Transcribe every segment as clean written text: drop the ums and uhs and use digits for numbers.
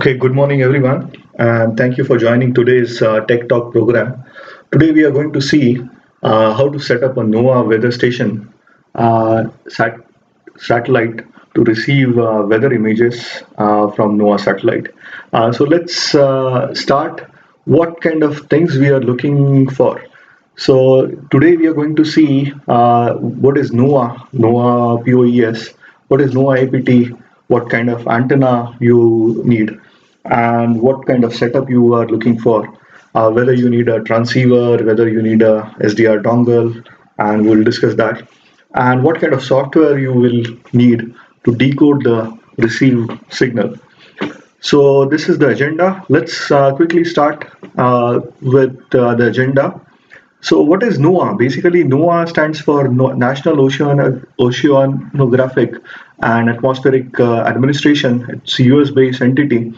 Okay, good morning, everyone, and thank you for joining today's Tech Talk program. Today, we are going to see how to set up a NOAA weather station satellite to receive weather images from NOAA satellite. So, let's start what kind of things we are looking for. So, today we are going to see what is NOAA POES, what is NOAA APT, what kind of antenna you need and what kind of setup you are looking for, whether you need a transceiver, whether you need a SDR dongle, and we'll discuss that, and what kind of software you will need to decode the received signal. So this is the agenda. Let's quickly start with the agenda. So what is NOAA? Basically, NOAA stands for National Oceanographic and Atmospheric Administration. It's a US-based entity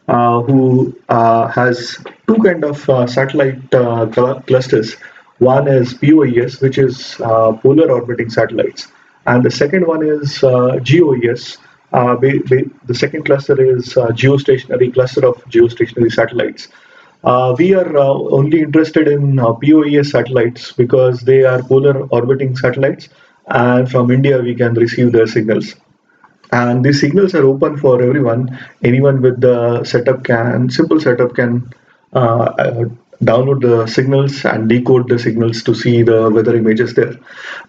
who has two kind of satellite clusters. One is POES, which is polar orbiting satellites, and the second one is GOES. The second cluster is geostationary cluster of geostationary satellites. We are only interested in POES satellites because they are polar orbiting satellites, and from India we can receive their signals. And these signals are open for everyone. Anyone with the simple setup can download the signals and decode the signals to see the weather images there.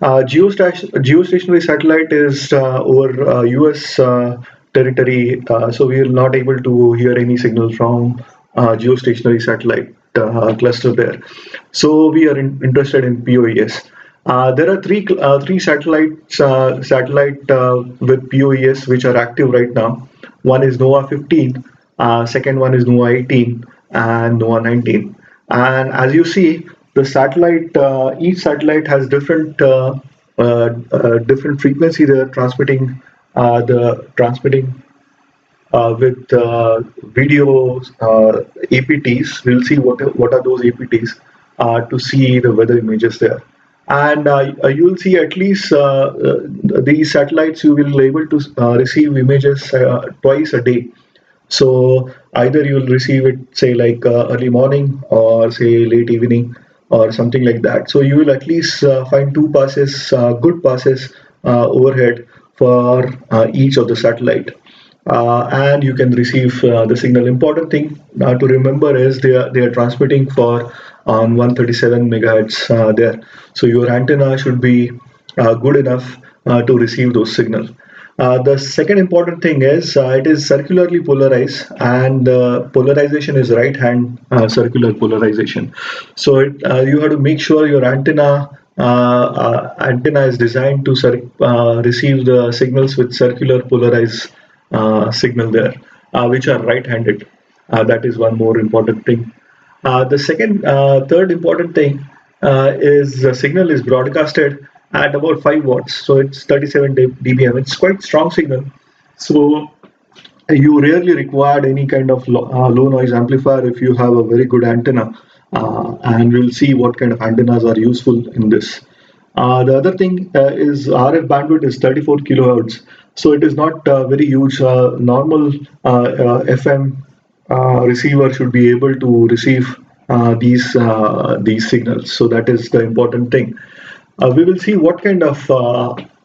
Geostationary satellite is over US territory, so we are not able to hear any signal from geostationary satellite cluster there. So we are interested in POES. There are three satellite with POES which are active right now. One is NOAA 15, second one is NOAA 18, and NOAA 19. And as you see, each satellite has different frequency they're transmitting. The transmitting with video APTs. We'll see what are those APTs to see the weather images there. And you will see at least these satellites you will able to receive images twice a day. So either you will receive it say like early morning or say late evening or something like that. So you will at least find two passes, good passes overhead for each of the satellite. And you can receive the signal. Important thing to remember is they are transmitting for on 137 megahertz there. So your antenna should be good enough to receive those signals. The second important thing is it is circularly polarized, and polarization is right hand circular polarization. So you have to make sure your antenna is designed to receive the signals with circular polarized signal there, which are right-handed. That is one more important thing. Third important thing is the signal is broadcasted at about 5 watts, so it's 37 dBm. It's quite strong signal. So you rarely require any kind of low noise amplifier if you have a very good antenna, and we'll see what kind of antennas are useful in this. The other thing is RF bandwidth is 34 kilohertz, so it is not very huge. Normal FM receiver should be able to receive these signals. So that is the important thing. We will see what kind of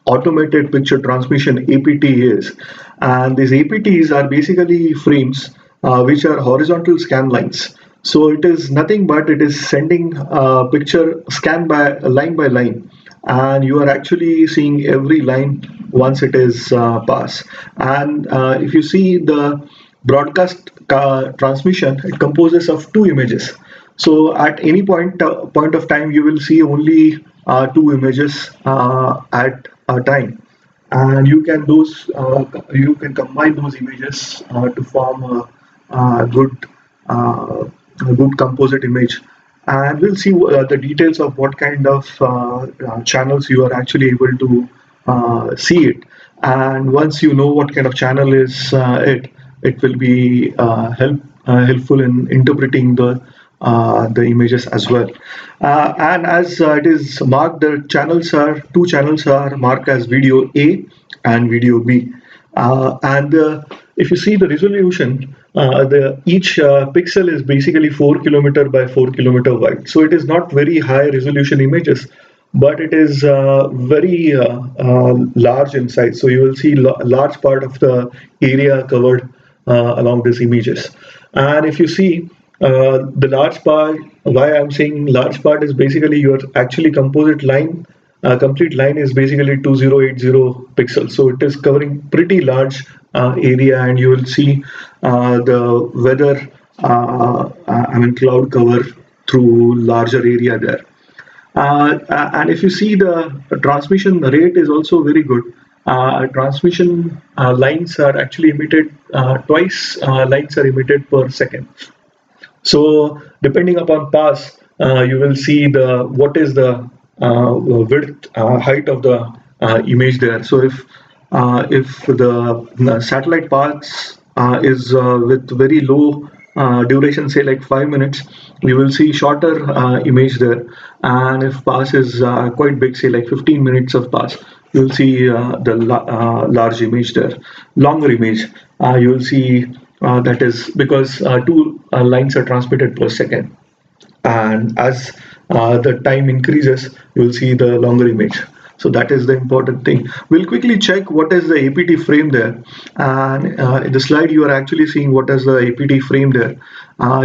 automated picture transmission APT is. And these APTs are basically frames which are horizontal scan lines. So it is nothing but it is sending picture scan by line. And you are actually seeing every line once it is passed. And if you see the broadcast transmission, it composes of two images. So at any point of time, you will see only two images at a time, and you can combine those images to form a good composite image. And we'll see the details of what kind of channels you are actually able to see it. And once you know what kind of channel is it will be helpful in interpreting the images as well. And as it is marked, the channels are two channels are marked as video A and video B. And if you see the resolution, the each pixel is basically 4 kilometer by 4 kilometer wide. So it is not very high resolution images, but it is very large in size. So you will see a large part of the area covered along these images. And if you see the large part, why I'm saying large part is basically your actually composite line, complete line is basically 2080 pixels. So it is covering pretty large area, and you will see the weather, I mean cloud cover through larger area there. And if you see the transmission rate is also very good. Transmission lines are actually emitted twice. Lines are emitted per second. So depending upon pass, you will see the what is the width, height of the image there. So if the satellite pass is with very low duration, say like 5 minutes, you will see shorter image there. And if pass is quite big, say like 15 minutes of pass, you will see the large image there, longer image. You will see that is because two lines are transmitted per second, and as the time increases, you will see the longer image. So that is the important thing. We'll quickly check what is the APT frame there, and in the slide you are actually seeing what is the APT frame there.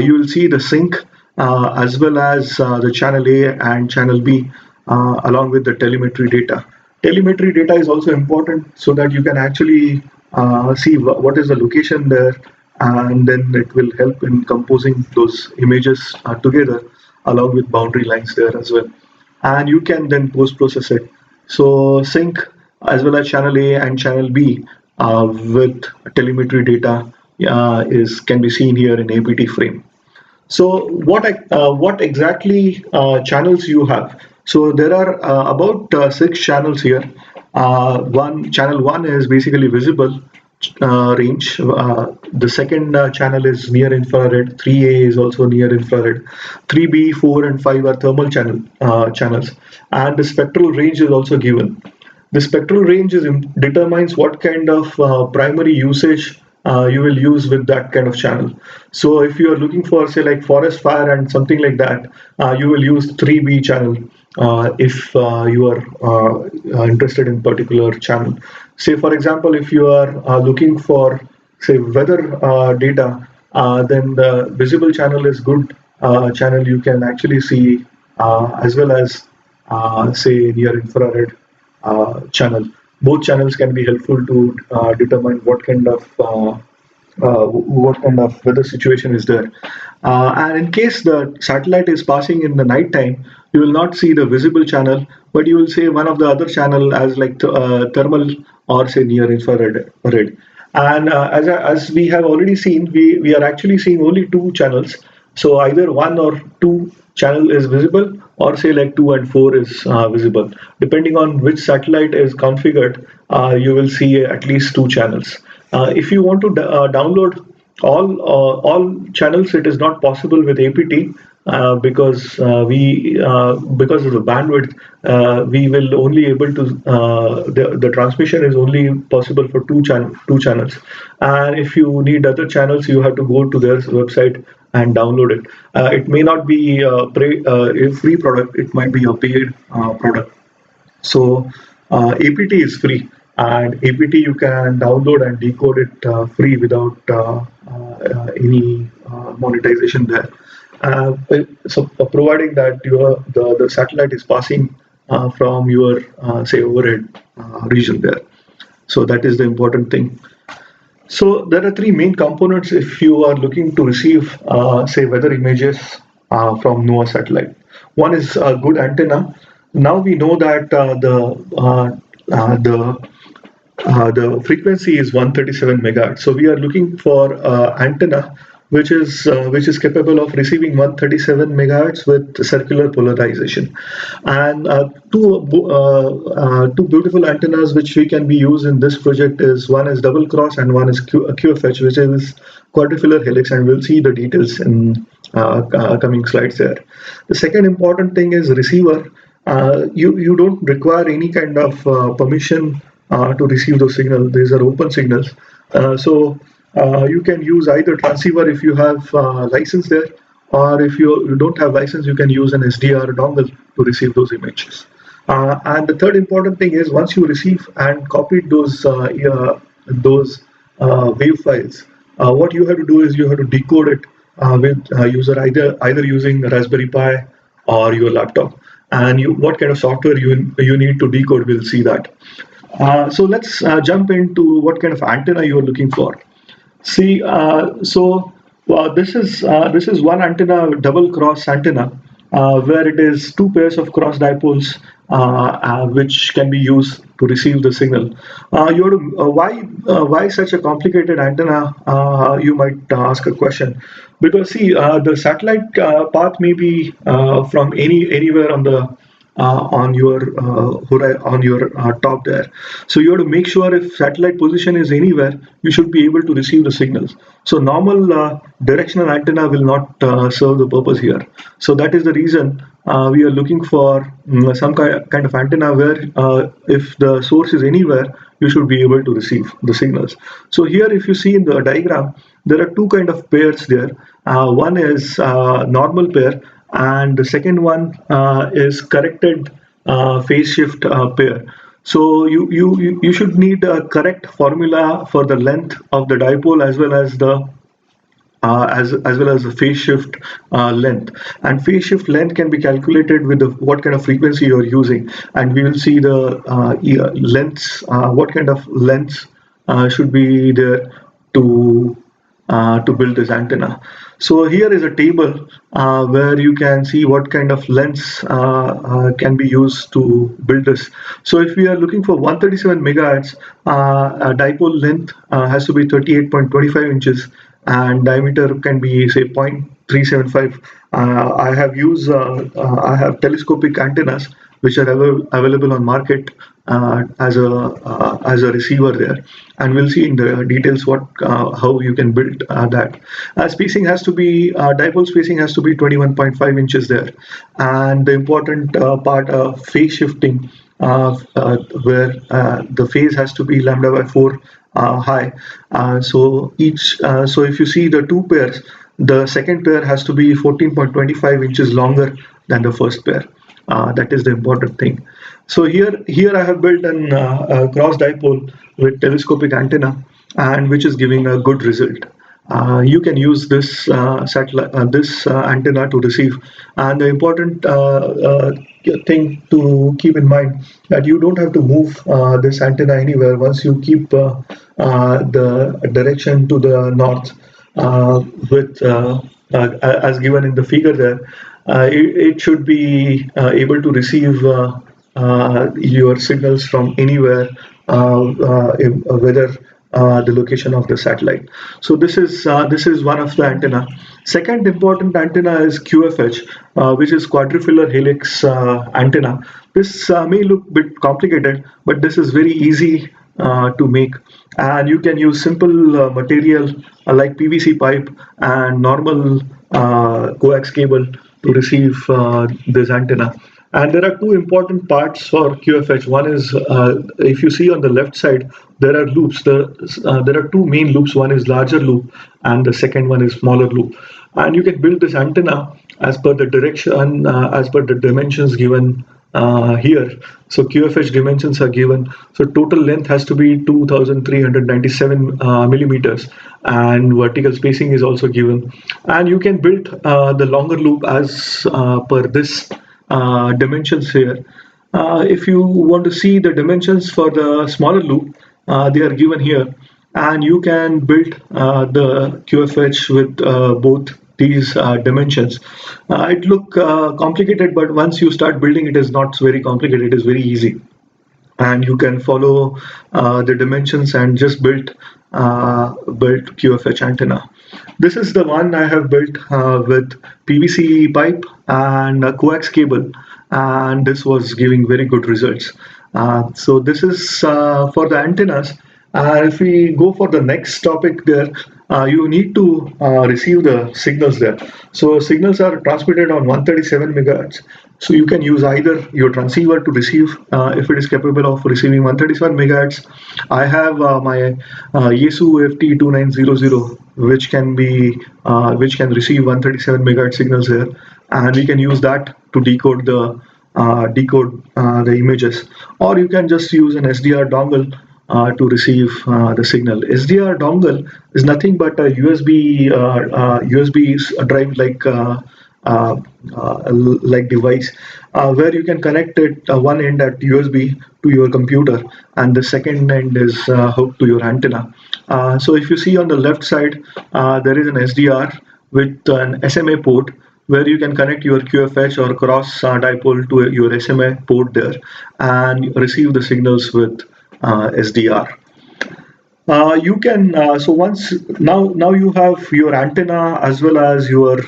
You will see the sync as well as the channel A and channel B along with the telemetry data. Telemetry data is also important so that you can actually see what is the location there, and then it will help in composing those images together along with boundary lines there as well. And you can then post process it. So sync as well as channel A and channel B with telemetry data is can be seen here in APT frame. So what exactly channels you have? So there are about 6 channels here. One channel one is basically visible range. The second channel is near infrared. 3A is also near infrared. 3B, 4, and 5 are thermal channels, and the spectral range is also given. The spectral range determines what kind of primary usage you will use with that kind of channel. So if you are looking for say like forest fire and something like that, you will use 3B channel if you are interested in particular channel. Say for example, if you are looking for say weather data, then the visible channel is good channel you can actually see as well as say near infrared channel. Both channels can be helpful to determine what kind of weather situation is there. And in case the satellite is passing in the night time, you will not see the visible channel, but you will see one of the other channel as like thermal or say near infrared red. And as we have already seen, we are actually seeing only 2 channels. So either 1 or 2 channel is visible, or say like 2 and 4 is visible. Depending on which satellite is configured, you will see at least 2 channels. If you want to download all channels, it is not possible with APT because because of the bandwidth, we will only able to the transmission is only possible for two channels, and if you need other channels, you have to go to their website and download it. It may not be a free product; it might be a paid product. So APT is free, and APT you can download and decode it free without any monetization there. So providing that the satellite is passing from your say overhead region there. So that is the important thing. So there are 3 main components if you are looking to receive, say, weather images from NOAA satellite. One is a good antenna. Now we know that the frequency is 137 megahertz. So we are looking for antenna which is capable of receiving 137 megahertz with circular polarization. And two beautiful antennas which we can be used in this project is one is double cross and one is QFH, which is quadrifilar helix, and we'll see the details in coming slides there. The second important thing is receiver. You don't require any kind of permission to receive those signals. These are open signals. So You can use either transceiver if you have license there, or if you don't have license, you can use an SDR dongle to receive those images. And the third important thing is once you receive and copied those wave files, what you have to do is you have to decode it with user either using Raspberry Pi or your laptop. And what kind of software you need to decode, we'll see that. So let's jump into what kind of antenna you are looking for. See, this is one antenna, double cross antenna, where it is two pairs of cross dipoles, which can be used to receive the signal. Why such a complicated antenna? You might ask a question, because see, the satellite path may be from anywhere on your top there. So you have to make sure if satellite position is anywhere, you should be able to receive the signals. So normal directional antenna will not serve the purpose here. So that is the reason we are looking for some kind of antenna where if the source is anywhere, you should be able to receive the signals. So here, if you see in the diagram, there are two kind of pairs there. One is normal pair, and the second one is corrected phase shift pair. So you should need a correct formula for the length of the dipole as well as the phase shift length. And phase shift length can be calculated with what kind of frequency you're using, and we will see the lengths, what kind of lengths should be there to build this antenna. So here is a table where you can see what kind of lengths can be used to build this. So if we are looking for 137 megahertz, a dipole length has to be 38.25 inches, and diameter can be say 0.375. I have telescopic antennas which are available on market as a receiver there, and we'll see in the details what how you can build that. Spacing has to be dipole spacing has to be 21.5 inches there, and the important part of phase shifting, where the phase has to be lambda by 4 high. So if you see the two pairs, the second pair has to be 14.25 inches longer than the first pair. That is the important thing. So here I have built a cross dipole with telescopic antenna, and which is giving a good result. You can use this antenna to receive. And the important thing to keep in mind that you don't have to move this antenna anywhere once you keep the direction to the north, with as given in the figure there. It should be able to receive your signals from anywhere, whether the location of the satellite. So this is one of the antenna. Second important antenna is QFH, which is quadrifilar helix antenna. This may look a bit complicated, but this is very easy to make, and you can use simple material like PVC pipe and normal coax cable to receive this antenna. And there are two important parts for QFH. One is, if you see on the left side, there are loops. There are two main loops. One is larger loop, and the second one is smaller loop. And you can build this antenna as per the direction, as per the dimensions given here. So QFH dimensions are given. So total length has to be 2,397 millimeters, and vertical spacing is also given. And you can build the longer loop as per this dimensions here. If you want to see the dimensions for the smaller loop, they are given here, and you can build the QFH with both these dimensions. It look complicated, but once you start building, it is not very complicated. It is very easy, and you can follow the dimensions and just build QFH antenna. This is the one I have built with PVC pipe and a coax cable, and this was giving very good results. So this is for the antennas. If we go for the next topic there, you need to receive the signals there. So signals are transmitted on 137 megahertz. So you can use either your transceiver to receive, if it is capable of receiving 137 megahertz. I have my Yaesu FT2900, which can receive 137 megahertz signals here, and we can use that to decode the images, or you can just use an SDR dongle to receive the signal. SDR dongle is nothing but a USB drive uh, like device, where you can connect it one end at USB to your computer, and the second end is hooked to your antenna. So if you see on the left side, there is an SDR with an SMA port, where you can connect your QFH or cross dipole to your SMA port there and receive the signals with SDR. You can so once now you have your antenna as well as your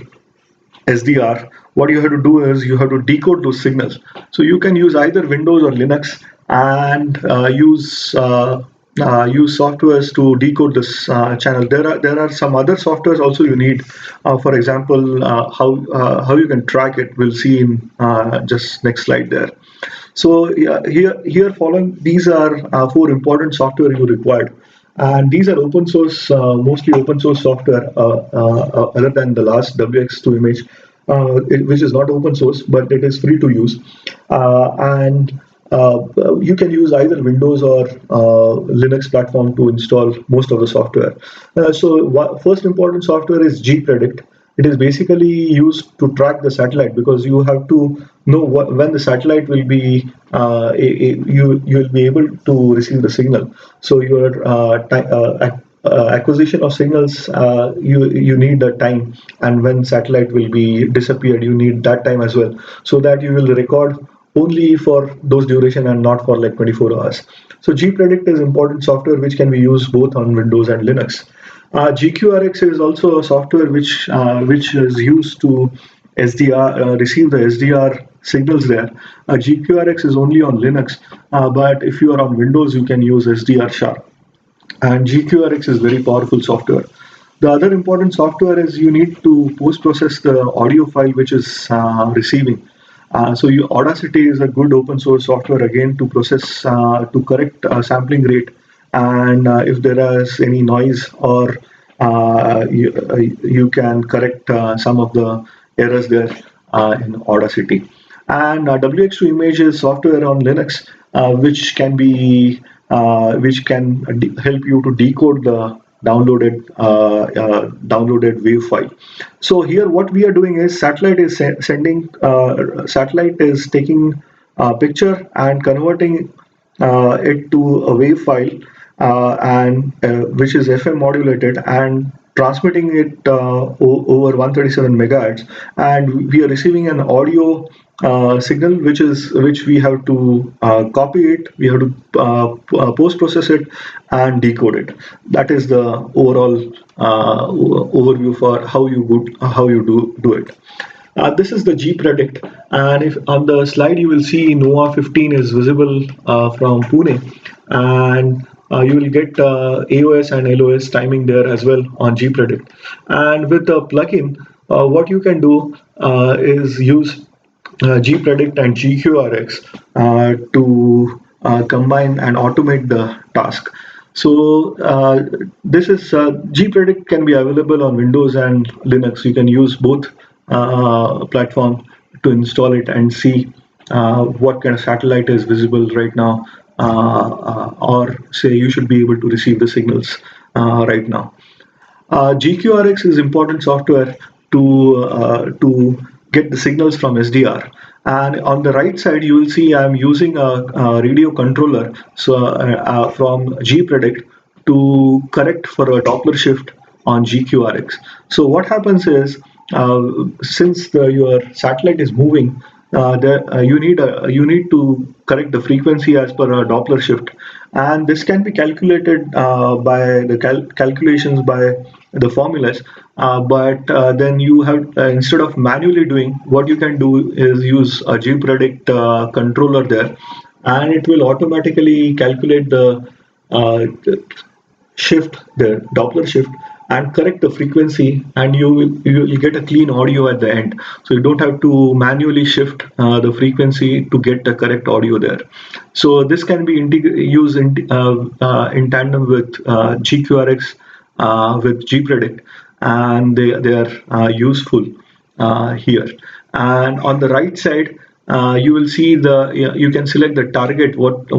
SDR. What you have to do is you have to decode those signals. So you can use either Windows or Linux and use softwares to decode this channel. There are some other softwares also you need. For example, how you can track it. We'll see in just next slide there. So yeah, here following these are four important software you required, and these are open source, mostly open source software, other than the last WX2 image, which is not open source, but it is free to use, and you can use either Windows or Linux platform to install most of the software. First important software is gPredict. It is basically used to track the satellite, because you have to know when the satellite will be you will be able to receive the signal. So your acquisition of signals, you need the time, and when satellite will be disappeared, you need that time as well, so that you will record only for those duration and not for like 24 hours. So gPredict is important software which can be used both on Windows and Linux. GQRX is also a software which is used to SDR receive the SDR signals there. GQRX is only on Linux, but if you are on Windows, you can use SDR sharp. And GQRX is very powerful software. The other important software is you need to post process the audio file which is receiving. Audacity is a good open source software again to process to correct sampling rate, and if there is any noise, or you can correct some of the errors there in Audacity. And WX2 image is software on Linux, which can help you to decode the downloaded wave file. So here what we are doing is satellite is taking a picture and converting it to a wave file, and which is FM modulated, and transmitting it over 137 megahertz, and we are receiving an audio signal, which we have to copy it, we have to post process it and decode it. That is the overall overview for how you do it. This is the gPredict, and if on the slide you will see NOAA 15 is visible from Pune, and you will get AOS and LOS timing there as well on gPredict. And with a plugin, what you can do is use gPredict and GQRX to combine and automate the task. So this is gPredict can be available on Windows and Linux. You can use both platform to install it and see what kind of satellite is visible right now, or say you should be able to receive the signals right now. GQRX is important software to get the signals from SDR. And on the right side, you will see I'm using a radio controller, from gPredict to correct for a Doppler shift on GQRX. So what happens is, since your satellite is moving, you need to correct the frequency as per a Doppler shift, and this can be calculated by the calculations by the formulas. But then you have, instead of manually doing, what you can do is use a gPredict controller there, and it will automatically calculate the uh, shift the Doppler shift and correct the frequency, and you will get a clean audio at the end. So you don't have to manually shift the frequency to get the correct audio there. So this can be used in tandem with GQRX, with gpredict, and they are useful here. And on the right side, you will see you can select the target, what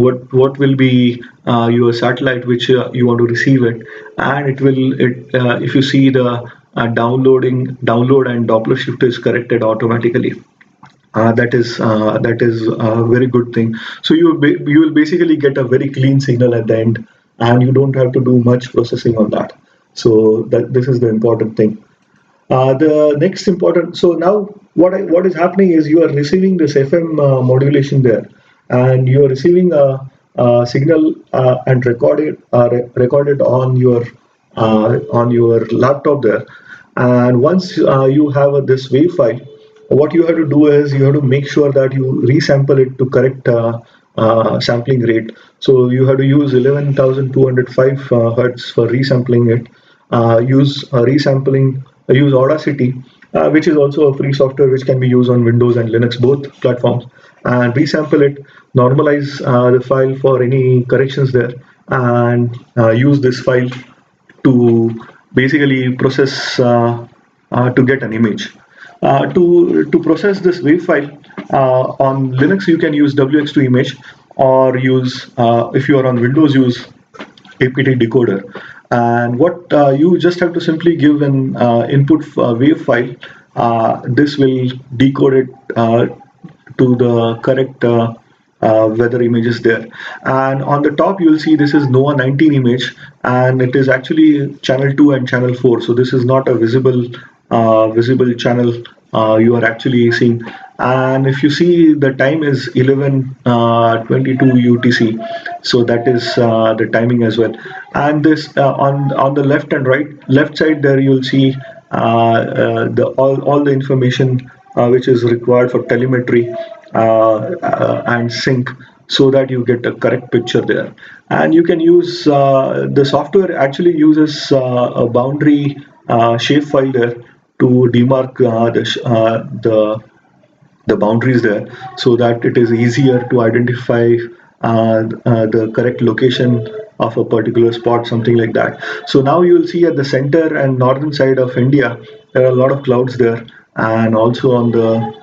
will be your satellite which you want to receive it, and if you see the download and Doppler shift is corrected automatically. That is a very good thing. So you will basically get a very clean signal at the end, and you don't have to do much processing on that. So that this is the important thing. The next important, so now what is happening is you are receiving this FM modulation there, and you are receiving a signal and recorded on your laptop there. And once you have this wave file, what you have to do is you have to make sure that you resample it to correct sampling rate. So you have to use 11,205 hertz for resampling it. Use resampling, use Audacity, which is also a free software which can be used on Windows and Linux, both platforms, and resample it, normalize the file for any corrections there, and use this file to basically process to get an image. To process this wave file on Linux, you can use WX2 image, or use if you are on Windows, use APT decoder. And what you just have to simply give an input wave file. This will decode it to the correct weather images there. And on the top, you will see this is NOAA 19 image, and it is actually channel 2 and channel 4. So this is not a visible channel you are actually seeing. And if you see, the time is 11:22 UTC, so that is the timing as well. And this on the left side there, you'll see the all the information which is required for telemetry and sync, so that you get a correct picture there. And you can use the software actually uses a boundary shapefile there to demark the boundaries there, so that it is easier to identify the correct location of a particular spot, something like that. So now you will see at the center and northern side of India, there are a lot of clouds there, and also on the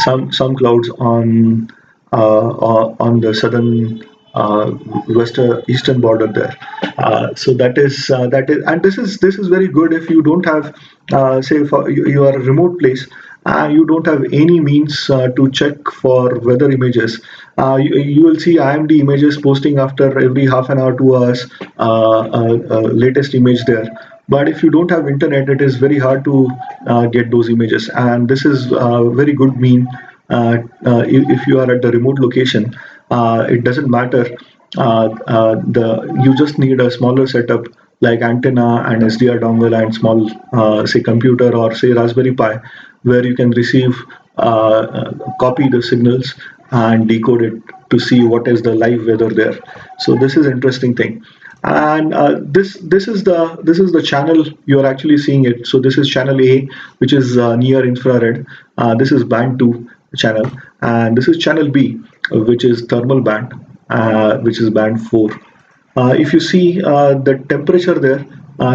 some clouds on the southern western eastern border there. So that is, and this is very good if you don't have, say, for you are a remote place, you don't have any means to check for weather images. You will see IMD images posting after every half an hour, 2 hours, latest image there. But if you don't have internet, it is very hard to get those images. And this is a very good mean. If you are at the remote location, it doesn't matter. The You just need a smaller setup like antenna and SDR dongle and small, say, computer, or say Raspberry Pi, where you can receive, copy the signals and decode it to see what is the live weather there. So this is interesting thing. And this is the channel you are actually seeing it. So this is channel A, which is near infrared. This is band 2 channel, and this is channel B, which is thermal band, which is band 4. If you see the temperature there,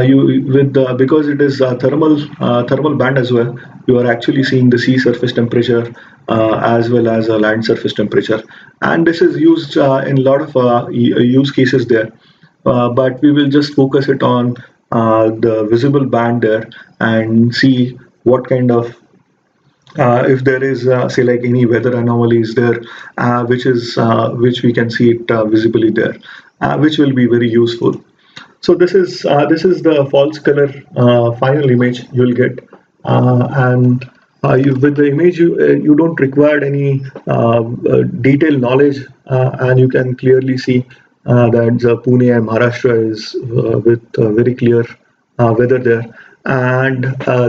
you with because it is thermal band as well, you are actually seeing the sea surface temperature as well as land surface temperature, and this is used in a lot of use cases there. But we will just focus it on the visible band there, and see what kind of, if there is, say, like any weather anomalies there, which we can see it visibly there, which will be very useful. So this is the false color final image you will get. And with the image, you don't require any detailed knowledge, and you can clearly see that the Pune and Maharashtra is with very clear weather there, and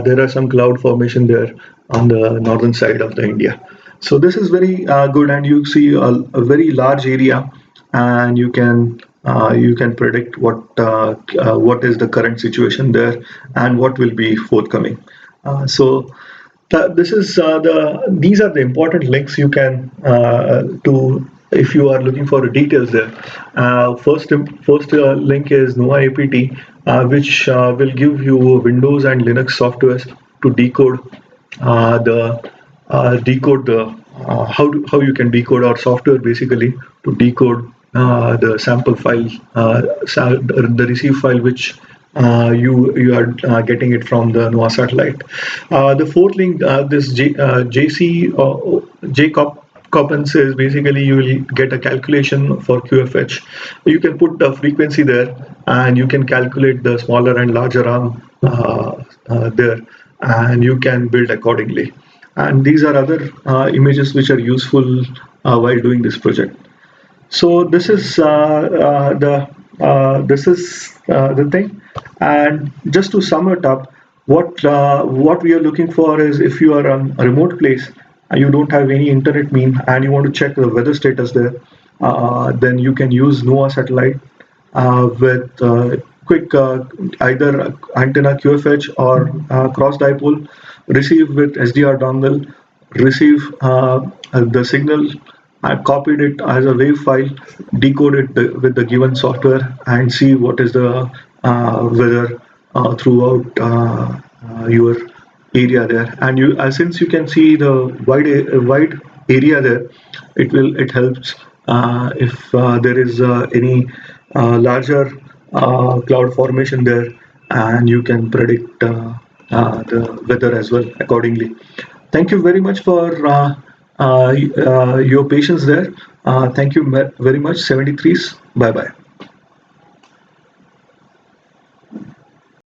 there are some cloud formation there on the northern side of the India. So this is very good, and you see a very large area, and you can you can predict what is the current situation there and what will be forthcoming. So this is these are the important links you can to if you are looking for details there. First link is NOAA APT, which will give you Windows and Linux software to the decode the how you can decode our software basically to decode the sample file, the receive file which you are getting it from the NOAA satellite. The fourth link, this JC JCOP Coppens is basically you will get a calculation for QFH. You can put the frequency there and you can calculate the smaller and larger arm there, and you can build accordingly. And these are other images which are useful while doing this project. So this is the thing. And just to sum it up, what we are looking for is if you are on a remote place and you don't have any internet mean and you want to check the weather status there, then you can use NOAA satellite with quick either antenna QFH or cross dipole, receive with SDR dongle, receive the signal. I copied it as a WAV file, decode it with the given software, and see what is the weather throughout your area there. And you, since you can see the wide area there, it helps if there is any larger cloud formation there, and you can predict the weather as well accordingly. Thank you very much for your patience there. Thank you very much, 73s. Bye bye.